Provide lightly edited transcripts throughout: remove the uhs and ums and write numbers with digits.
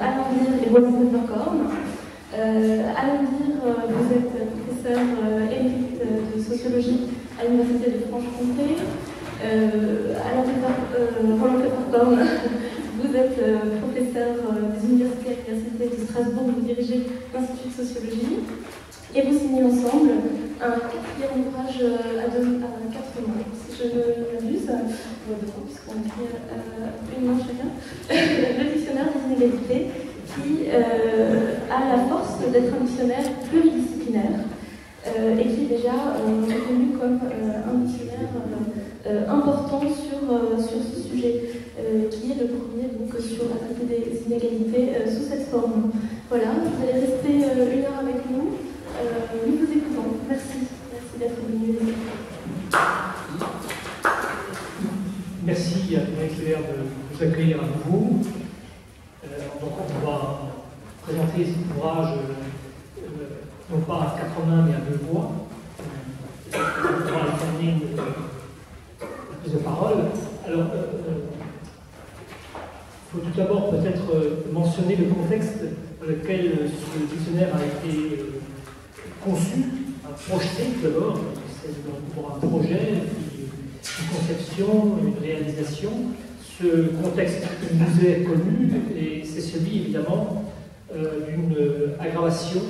Alain Vire et Walter Verkorn. Alain Vire, vous êtes professeur émérite de sociologie à l'Université de Franche-Comté. Roland Verkorn, vous êtes professeur des universités à l'Université de Strasbourg, vous dirigez l'Institut de sociologie. Et vous signez ensemble un quatrième ouvrage à 4 mains, si je ne m'abuse, puisqu'on écrit une main chacun, le dictionnaire des inégalités, qui a la force d'être un dictionnaire pluridisciplinaire et qui est déjà reconnu comme un dictionnaire important sur ce sujet, qui est le premier donc, sur la traité des inégalités sous cette forme. Voilà, vous allez rester 1 heure avec nous. Nous vous écoutons. Merci. Merci d'être venu. Merci à Marie-Claire de nous accueillir à nouveau. Donc on va présenter cet ouvrage non pas à 4 mains mais à 2 voix. On va alterner la prise de parole. Alors, il faut tout d'abord peut-être mentionner le contexte dans lequel ce dictionnaire a été conçu, projeté tout d'abord. C'est pour un projet, une conception, une réalisation. Ce contexte nous est connu et c'est celui évidemment d'une aggravation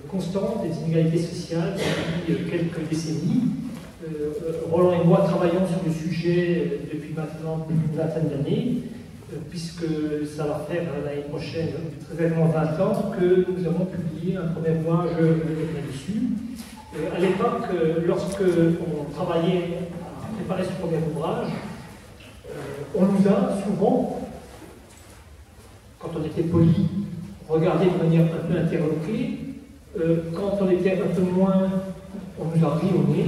constante des inégalités sociales depuis quelques décennies. Roland et moi travaillons sur le sujet depuis maintenant plus d'une vingtaine d'années, puisque ça va faire l'année prochaine très exactement 20 ans que nous avons publié un premier ouvrage là-dessus. À l'époque, lorsque on travaillait à préparer ce premier ouvrage, on nous a souvent, quand on était poli, regardé de manière un peu interloquée. Quand on était un peu moins, on nous a ri au nez.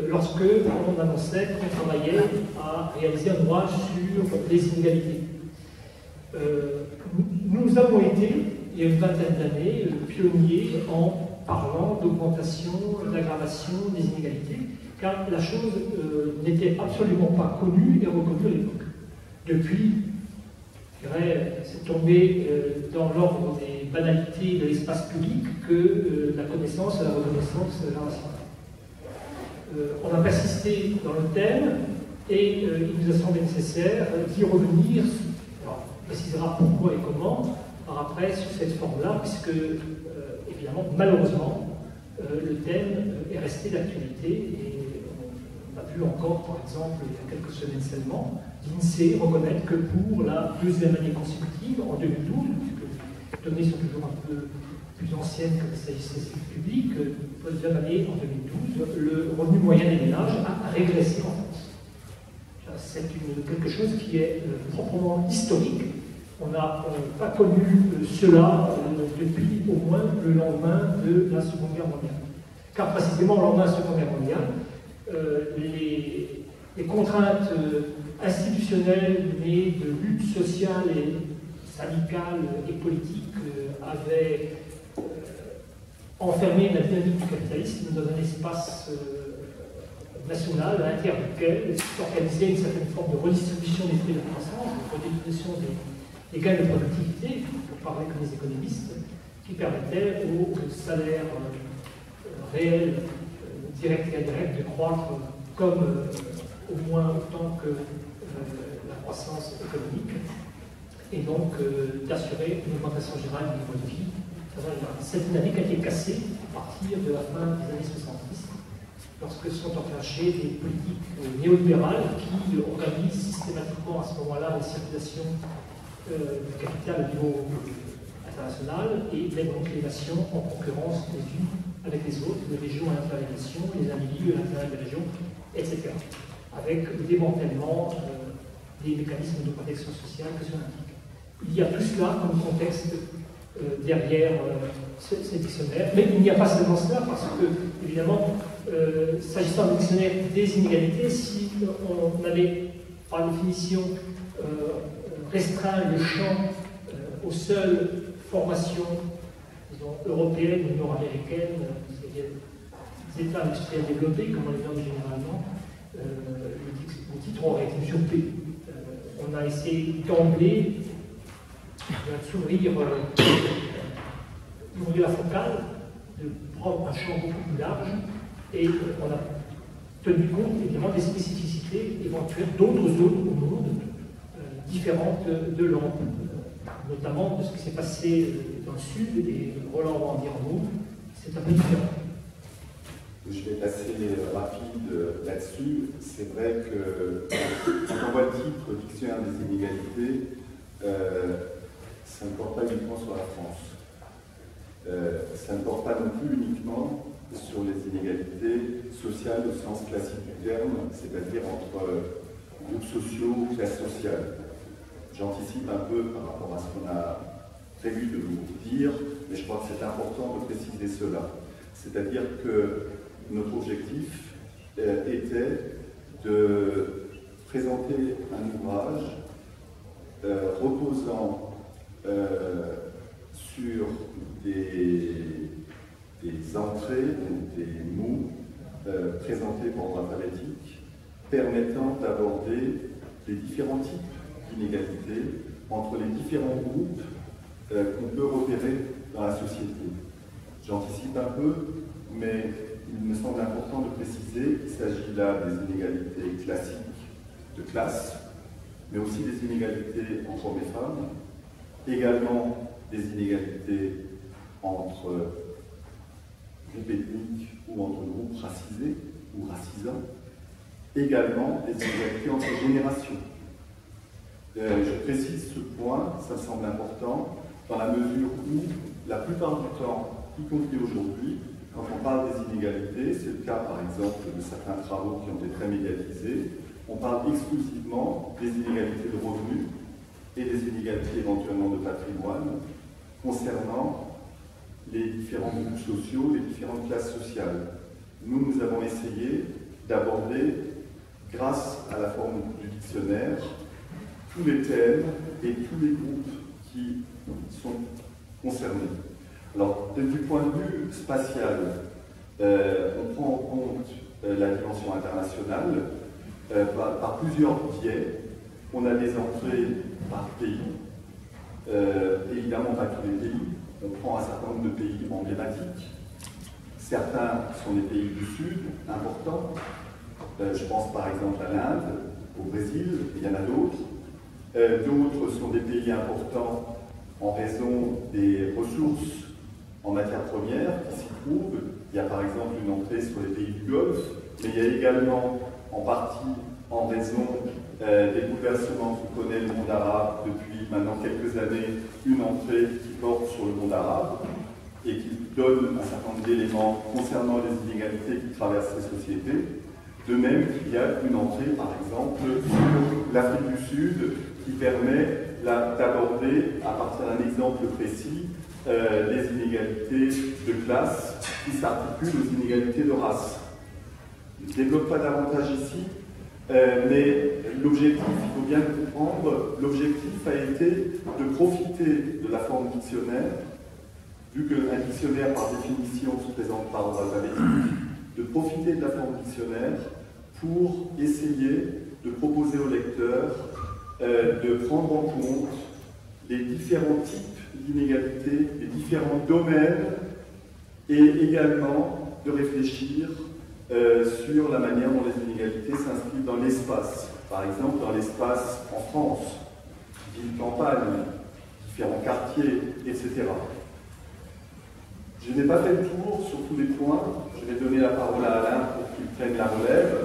Lorsque on annonçait qu'on travaillait à réaliser un ouvrage sur les inégalités. Nous avons été, il y a une vingtaine d'années, pionniers en parlant d'augmentation, d'aggravation des inégalités, car la chose n'était absolument pas connue et reconnue à l'époque. Depuis, je dirais, c'est tombé dans l'ordre des banalités de l'espace public que la connaissance et la reconnaissance de la raciale. On a persisté dans le thème et il nous a semblé nécessaire d'y revenir. Alors, on précisera pourquoi et comment par après sur cette forme-là, puisque évidemment, malheureusement, le thème est resté d'actualité et on a pu encore, par exemple, il y a quelques semaines seulement, l'INSEE reconnaître que pour la 2e année consécutive, en 2012, puisque les données sont toujours un peu plus ancienne que les statistiques publiques, pour la 2e année en 2012, le revenu moyen des ménages a régressé en France. C'est quelque chose qui est proprement historique. On n'a pas connu cela depuis au moins le lendemain de la Seconde Guerre mondiale. Car précisément au lendemain de la Seconde Guerre mondiale, les contraintes institutionnelles nées de lutte sociale et syndicale et politique avaient enfermé la dynamique du capitalisme dans un espace national à l'intérieur duquel s'organisait une certaine forme de redistribution des prix de croissance, de redistribution des gains de productivité, pour parler comme les économistes, qui permettait aux salaires réels, directs et indirects, de croître comme au moins autant que la croissance économique, et donc d'assurer une augmentation générale du niveau de vie. Cette dynamique a été cassée à partir de la fin des années 70, lorsque sont enclenchées des politiques néolibérales qui organisent systématiquement à ce moment-là la circulation du capital au niveau international et mettent donc les nations en concurrence les unes avec les autres, les régions à l'intérieur des nations, les individus à l'intérieur des régions, etc. Avec le démantèlement des mécanismes de protection sociale que cela implique. Il y a tout cela comme contexte derrière ces dictionnaires, mais il n'y a pas seulement cela, parce que, évidemment, s'agissant du dictionnaire des inégalités, si on avait, par définition, restreint le champ aux seules formations, disons, européennes ou nord-américaines, c'est-à-dire des États industriels développés, comme on les nomme généralement, le titre aurait été usurpé. On a essayé d'emblée s'ouvrir la focale, de prendre un champ beaucoup plus large, et on a tenu compte évidemment des spécificités éventuelles d'autres zones au monde différentes de l'Europe, notamment de ce qui s'est passé dans le sud, et Roland va en dire un mot, c'est un peu différent. Je vais passer rapide là-dessus. C'est vrai que quand on voit le titre Dictionnaire des inégalités, ça ne porte pas uniquement sur la France. Ça ne porte pas non plus uniquement sur les inégalités sociales au sens classique du terme, c'est-à-dire entre groupes sociaux, classes sociales. J'anticipe un peu par rapport à ce qu'on a prévu de vous dire, mais je crois que c'est important de préciser cela. C'est-à-dire que notre objectif était de présenter un ouvrage reposant sur des entrées, des mots présentés par ordre alphabétique, permettant d'aborder les différents types d'inégalités entre les différents groupes qu'on peut repérer dans la société. J'anticipe un peu, mais il me semble important de préciser qu'il s'agit là des inégalités classiques de classe, mais aussi des inégalités entre hommes et femmes, également des inégalités entre groupes ethniques ou entre groupes racisés ou racisants, également des inégalités entre générations. Je précise ce point, ça me semble important, dans la mesure où, la plupart du temps, y compris aujourd'hui, quand on parle des inégalités, c'est le cas par exemple de certains travaux qui ont été très médiatisés, on parle exclusivement des inégalités de revenus et des inégalités éventuellement de patrimoine concernant les différents groupes sociaux, les différentes classes sociales. Nous avons essayé d'aborder, grâce à la forme du dictionnaire, tous les thèmes et tous les groupes qui sont concernés. Alors, du point de vue spatial, on prend en compte la dimension internationale par plusieurs biais. On a des entrées par pays, évidemment pas tous les pays. On prend un certain nombre de pays emblématiques. Certains sont des pays du Sud, importants. Je pense par exemple à l'Inde, au Brésil, il y en a d'autres. D'autres sont des pays importants en raison des ressources en matières premières qui s'y trouvent. Il y a par exemple une entrée sur les pays du Golfe, mais il y a également en partie en raison des bouleversements que connaît le monde arabe depuis maintenant quelques années, une entrée qui porte sur le monde arabe et qui donne un certain nombre d'éléments concernant les inégalités qui traversent ces sociétés. De même qu'il y a une entrée, par exemple, sur l'Afrique du Sud qui permet d'aborder, à partir d'un exemple précis, les inégalités de classe qui s'articulent aux inégalités de race. Je ne développe pas davantage ici, mais l'objectif, il faut bien comprendre, l'objectif a été de profiter de la forme dictionnaire, vu qu'un dictionnaire, par définition, se présente par ordre alphabétique, de profiter de la forme dictionnaire pour essayer de proposer au lecteur de prendre en compte les différents types d'inégalités, les différents domaines, et également de réfléchir sur la manière dont les inégalités s'inscrivent dans l'espace. Par exemple, dans l'espace en France, ville-campagne, différents quartiers, etc. Je n'ai pas fait le tour sur tous les points. Je vais donner la parole à Alain pour qu'il prenne la relève.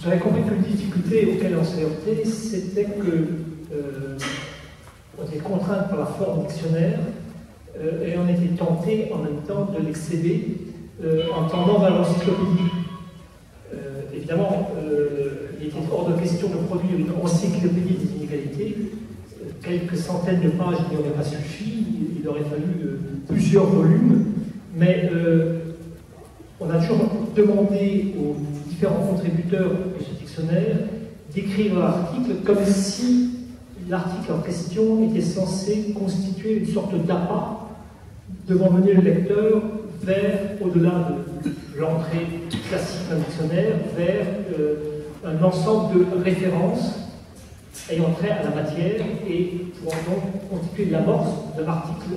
J'avais compris que les difficultés auxquelles on s'est heurté, c'était que on était contraint par la forme dictionnaire et on était tenté en même temps de l'excéder en tendant vers l'encyclopédie. Évidemment, il était hors de question de produire une encyclopédie des inégalités. Quelques centaines de pages n'y auraient pas suffi, il aurait fallu plusieurs volumes, mais on a toujours demandé aux différents contributeurs de ce dictionnaire d'écrire l'article comme si l'article en question était censé constituer une sorte d'appât devant mener le lecteur vers, au-delà de l'entrée classique d'un dictionnaire, vers un ensemble de références ayant trait à la matière et pouvant donc constituer l'amorce d'un article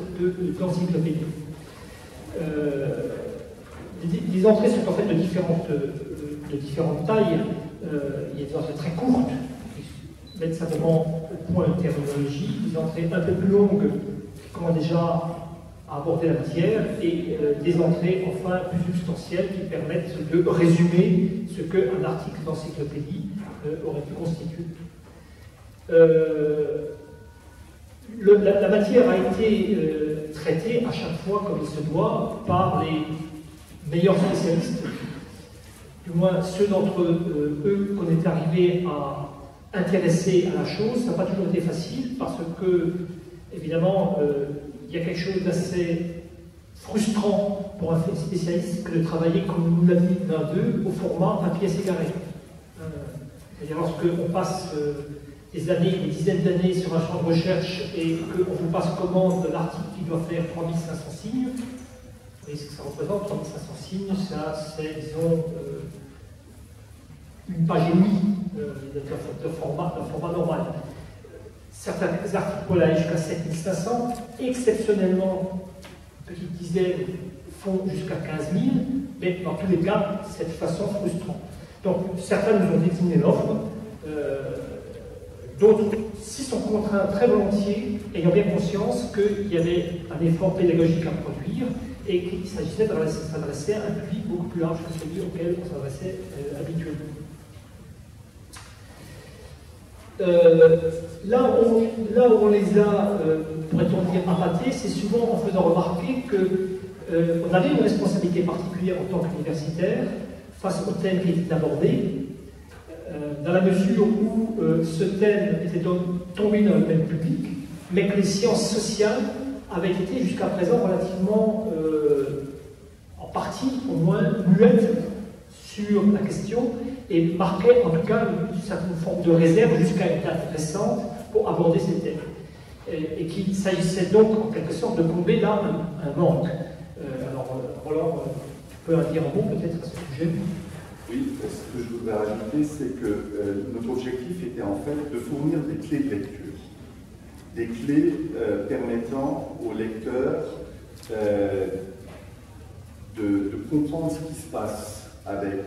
d'encyclopédie. Les entrées sont en fait de différentes tailles. Il y a des entrées très courtes, qui mettent simplement au point une terminologie, des entrées un peu plus longues, qui commencent déjà à aborder la matière, et des entrées enfin plus substantielles qui permettent de résumer ce qu'un article d'encyclopédie aurait pu constituer. La matière a été traitée à chaque fois comme il se doit par les meilleurs spécialistes, du moins ceux d'entre eux qu'on est arrivé à intéresser à la chose. Ça n'a pas toujours été facile parce que, évidemment, il y a quelque chose d'assez frustrant pour un spécialiste que de travailler, comme nous l'a dit l'un d'eux, au format papier-cigarette. C'est-à-dire lorsqu'on passe des années, des dizaines d'années sur un champ de recherche et qu'on vous passe commande d'un article qui doit faire 3500 signes, vous voyez ce que ça représente, 3500 signes, ça c'est, disons, une page et demie d'un format normal. Certains articles peuvent aller jusqu'à 7500, exceptionnellement, petites dizaines font jusqu'à 15 000, mais dans tous les cas, c'est de façon frustrante. Donc, certains nous ont décliné l'offre, d'autres s'y sont contraints très volontiers, ayant bien conscience qu'il y avait un effort pédagogique à produire et qu'il s'agissait de s'adresser à un public beaucoup plus large que celui auquel on s'adressait habituellement. Là où on les a, pourrait-on dire, appâtés, c'est souvent en faisant remarquer qu'on avait une responsabilité particulière en tant qu'universitaire face au thème qui était abordé, dans la mesure où ce thème était tombé dans le même public, mais que les sciences sociales avaient été jusqu'à présent relativement, en partie au moins, muettes sur la question, et marquaient en tout cas une certaine forme de réserve jusqu'à une date récente pour aborder ces thèmes. Et qu'il s'agissait donc en quelque sorte de combler là un manque. Alors, Roland peut en dire un mot peut-être à ce sujet. Oui, ce que je voudrais rajouter, c'est que notre objectif était en fait de fournir des clés de lecture. Des clés permettant aux lecteurs de comprendre ce qui se passe avec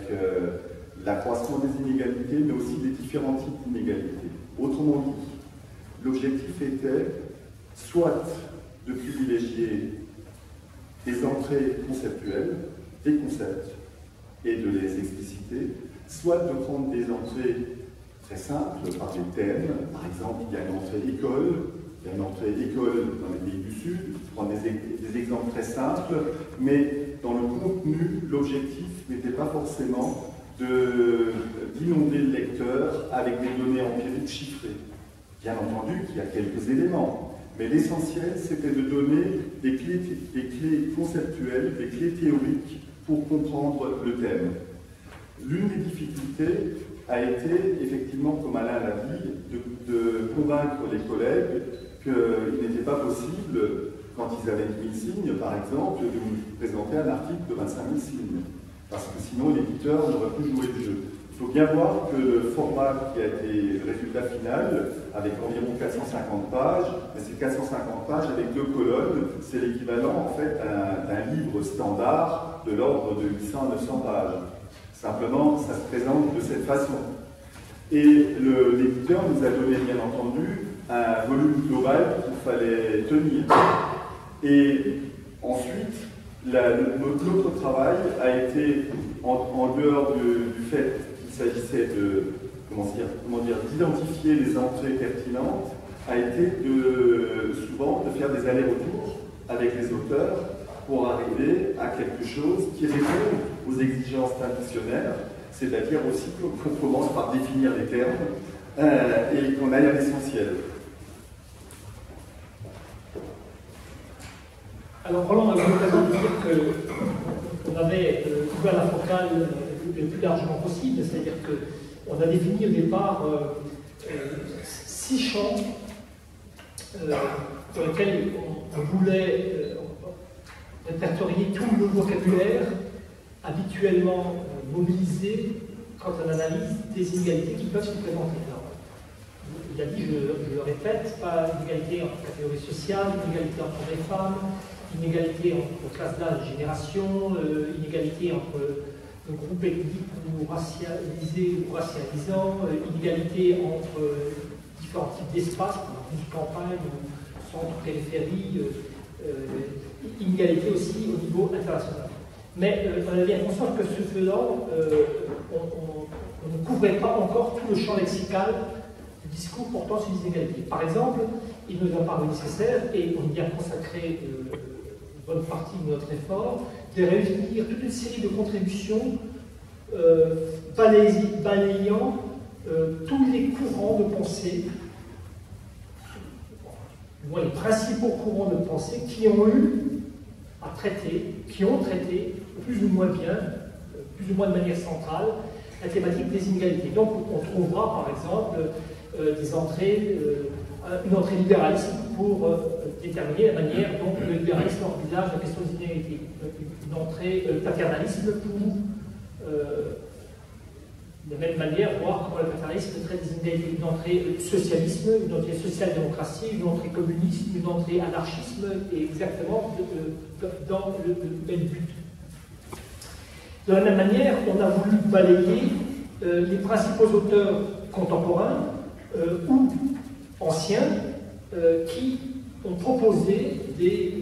l'accroissement des inégalités, mais aussi des différents types d'inégalités. Autrement dit, l'objectif était soit de privilégier des entrées conceptuelles, des concepts, et de les expliciter, soit de prendre des entrées très simples par des thèmes. Par exemple, il y a une entrée école, il y a une entrée école dans les pays du Sud, prendre des exemples très simples, mais dans le contenu, l'objectif n'était pas forcément d'inonder le lecteur avec des données empiriques chiffrées. Bien entendu qu'il y a quelques éléments, mais l'essentiel, c'était de donner des clés conceptuelles, des clés théoriques pour comprendre le thème. L'une des difficultés a été, effectivement, comme Alain l'a dit, de convaincre les collègues qu'il n'était pas possible, quand ils avaient 1000 signes, par exemple, de nous présenter un article de 25 000 signes. Parce que sinon, l'éditeur n'aurait pu jouer le jeu. Il faut bien voir que le format qui a été le résultat final, avec environ 450 pages, mais ces 450 pages avec 2 colonnes, c'est l'équivalent en fait d'un livre standard de l'ordre de 800 à 900 pages. Simplement, ça se présente de cette façon. Et l'éditeur nous a donné, bien entendu, un volume global qu'il fallait tenir. Et ensuite, notre travail a été, en dehors du fait qu'il s'agissait de, d'identifier les entrées pertinentes, a été souvent de faire des allers-retours avec les auteurs pour arriver à quelque chose qui répond aux exigences traditionnelles, c'est-à-dire aussi qu'on commence par définir les termes et qu'on aille à l'essentiel. Alors Roland avait l'occasion de dire qu'on avait ouvert la focale le plus largement possible, c'est-à-dire qu'on a défini au départ 6 champs pour lesquels on voulait répertorier tout le vocabulaire habituellement mobilisé quand on analyse des inégalités qui peuvent se présenter. Alors, il a dit, je le répète, pas inégalité entre catégories sociales, inégalité entre hommes et femmes, inégalité entre classes d'âge et génération, inégalité entre groupes ethniques ou racialisés ou racialisants, inégalité entre différents types d'espaces, par exemple une campagne ou centre-périphérie, inégalité aussi au niveau international. Mais on a bien conscience que ce faisant, on ne couvrait pas encore tout le champ lexical du discours portant sur les inégalités. Par exemple, il nous a paru nécessaire, et on y a consacré une bonne partie de notre effort, de réunir toute une série de contributions balayant tous les courants de pensée, les principaux courants de pensée qui ont eu à traiter, qui ont traité plus ou moins bien, plus ou moins de manière centrale, la thématique des inégalités. Donc on trouvera par exemple des entrées, une entrée libéraliste pour déterminer la manière dont le libéralisme envisage la question des inégalités, une entrée paternalisme pour de même manière voir comment le paternalisme traite des inégalités, une entrée socialisme, une entrée social-démocratie, une entrée communisme, une entrée anarchisme, et exactement dans le même but. De la même manière, on a voulu balayer les principaux auteurs contemporains ou anciens qui ont proposé des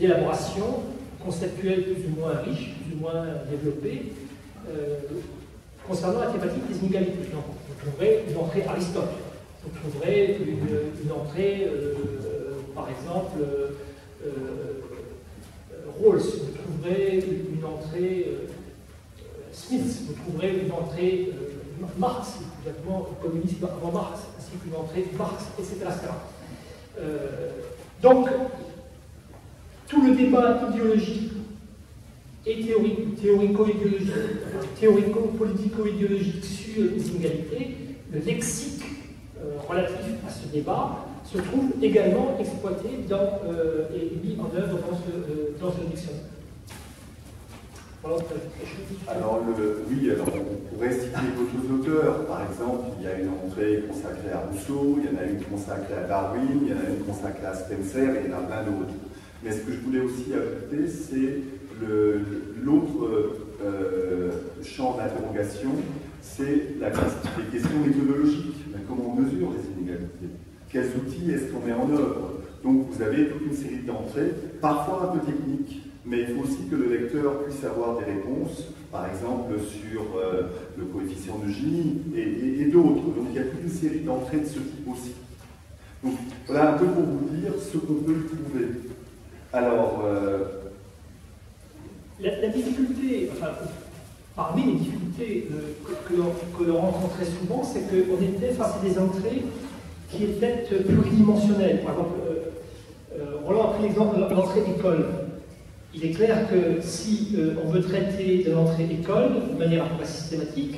élaborations conceptuelles plus ou moins riches, plus ou moins développées, concernant la thématique des inégalités. Donc, vous trouverez une entrée Aristote, vous trouverez une entrée, par exemple, Rawls, vous trouverez une entrée Smith, vous trouverez une entrée Marx, exactement communisme avant Marx, ainsi qu'une entrée Marx, etc. Donc, tout le débat idéologique et théorico-idéologique, théorico-politico-idéologique sur les inégalités, le lexique relatif à ce débat se trouve également exploité et mis en œuvre dans ce dictionnaire. Alors, oui, alors on pourrait citer d'autres auteurs. Par exemple, il y a une entrée consacrée à Rousseau, il y en a une consacrée à Darwin, il y en a une consacrée à Spencer, et il y en a plein d'autres. Mais ce que je voulais aussi ajouter, c'est l'autre champ d'interrogation, c'est les questions méthodologiques. Comment on mesure les inégalités? Quels outils est-ce qu'on met en œuvre? Donc vous avez toute une série d'entrées, parfois un peu techniques, mais il faut aussi que le lecteur puisse avoir des réponses, par exemple sur le coefficient de Gini et d'autres. Donc il y a toute une série d'entrées de ce type aussi. Donc voilà un peu pour vous dire ce qu'on peut trouver. Alors, la difficulté, enfin, parmi les difficultés que l'on rencontrait souvent, c'est qu'on était face à des entrées qui étaient pluridimensionnelles. Par exemple, Roland a pris l'exemple de l'entrée école. Il est clair que si on veut traiter de l'entrée école de manière à peu près systématique,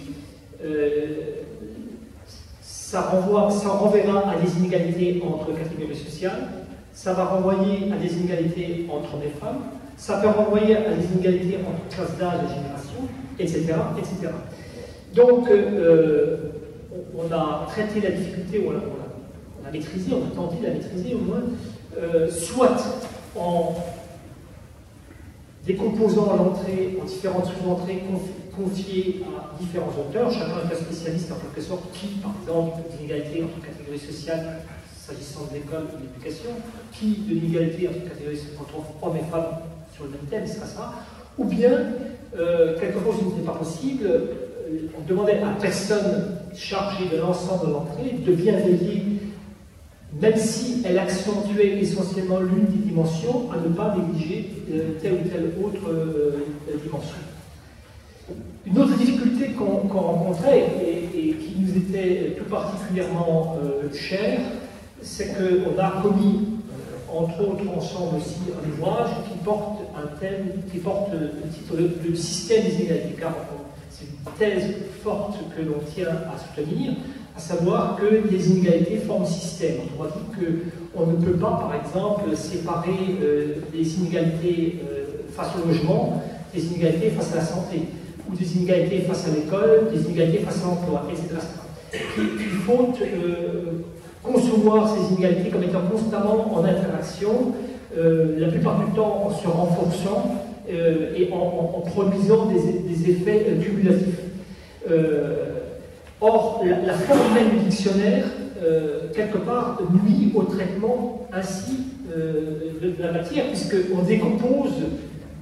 ça renverra à des inégalités entre catégories sociales, ça va renvoyer à des inégalités entre hommes et femmes, ça peut renvoyer à des inégalités entre classes d'âge et génération, etc., etc. Donc, on a traité la difficulté, on l'a maîtrisée, on a tenté de la maîtriser au moins, soit en décomposant l'entrée en différentes sous-entrées confiées à différents auteurs, chacun est un spécialiste en quelque sorte, qui, par exemple, d'inégalités entre catégories sociales, s'agissant de l'école et de l'éducation, qui de l'inégalité entre catégories entre hommes et femmes sur le même thème, c'est ça, ou bien, quelque chose qui n'était pas possible, on demandait à personne chargée de l'ensemble de l'entrée de bien veiller, même si elle accentuait essentiellement l'une des dimensions, à ne pas négliger telle ou telle autre dimension. Une autre difficulté qu'on rencontrait et qui nous était tout particulièrement chère, c'est qu'on a commis, entre autres ensemble aussi, un ouvrage qui porte un thème, qui porte le titre Le système des inégalités, car c'est une thèse forte que l'on tient à soutenir, à savoir que les inégalités forment système. On va dire qu'on ne peut pas, par exemple, séparer les inégalités face au logement des inégalités face à la santé. ou des inégalités face à l'école, des inégalités face à l'emploi, etc. Il faut concevoir ces inégalités comme étant constamment en interaction, la plupart du temps en se renforçant et en produisant des effets cumulatifs. Or, la forme même du dictionnaire, quelque part, nuit au traitement ainsi de la matière, puisqu'on décompose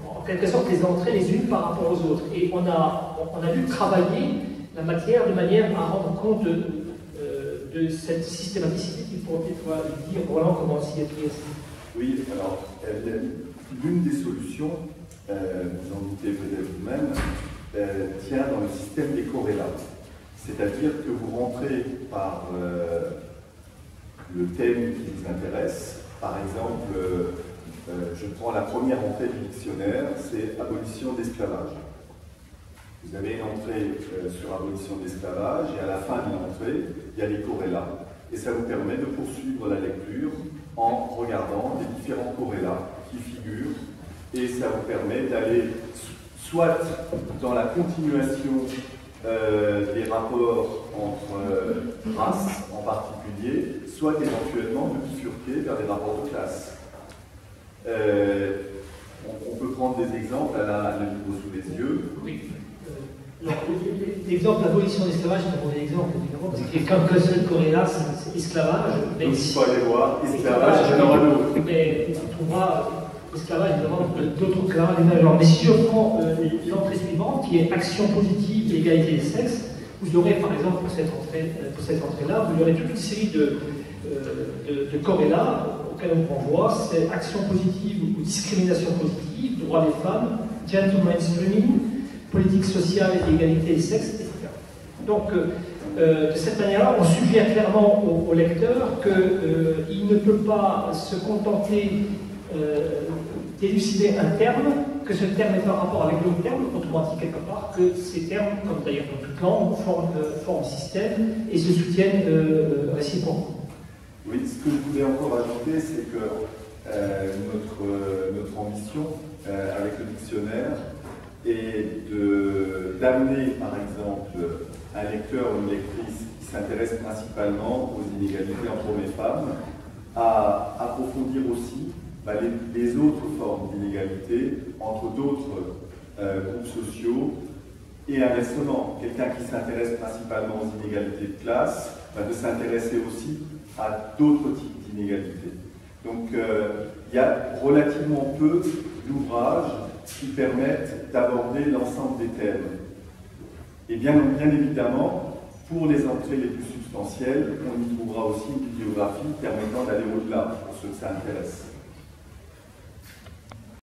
en quelque sorte les entrées les unes par rapport aux autres. Et on a dû travailler la matière de manière à rendre compte de cette systématicité qu'il pourrait dire. Voilà comment s'y est pris. Oui, alors, l'une des solutions, vous en doutez peut-être vous-même, tient dans le système des corrélats. C'est-à-dire que vous rentrez par le thème qui vous intéresse. Par exemple, je prends la première entrée du dictionnaire, c'est abolition d'esclavage. Vous avez une entrée sur abolition d'esclavage et à la fin de l'entrée, il y a les corrélats. Et ça vous permet de poursuivre la lecture en regardant les différents corrélats qui figurent. Et ça vous permet d'aller soit dans la continuation des rapports entre races en particulier, soit éventuellement de bifurquer vers des rapports de classe. On peut prendre des exemples à le niveau sous les yeux. Oui. L'exemple d'abolition de l'esclavage est un mauvais exemple, évidemment, parce qu'il n'y a qu'un seul corrélat, c'est esclavage. Donc il faut aller voir esclavage, il y en aura d'autres. Mais on trouvera esclavage, évidemment, d'autres cas. Mais si je prends l'entrée suivante, qui est action positive et égalité des sexes, vous aurez par exemple pour cette entrée-là, vous aurez toute une série de corrélats auxquels on renvoie. C'est action positive ou discrimination positive, droit des femmes, gentle mainstreaming, politique sociale et égalité des sexes, etc. Donc, de cette manière-là, on suggère clairement au lecteur qu'il ne peut pas se contenter d'élucider un terme, que ce terme est en rapport avec l'autre terme, autrement dit quelque part, que ces termes, comme d'ailleurs dans toute langue, forment système et se soutiennent réciproquement. Oui, ce que je voulais encore ajouter, c'est que notre ambition avec le dictionnaire est d'amener, par exemple, un lecteur ou une lectrice qui s'intéresse principalement aux inégalités entre hommes et femmes, à approfondir aussi les autres formes d'inégalité entre d'autres groupes sociaux et inversement, quelqu'un qui s'intéresse principalement aux inégalités de classe de s'intéresser aussi à d'autres types d'inégalités. Donc il y a relativement peu d'ouvrages qui permettent d'aborder l'ensemble des thèmes. Et bien évidemment, pour les entrées les plus substantielles, on y trouvera aussi une bibliographie permettant d'aller au-delà pour ceux que ça intéresse.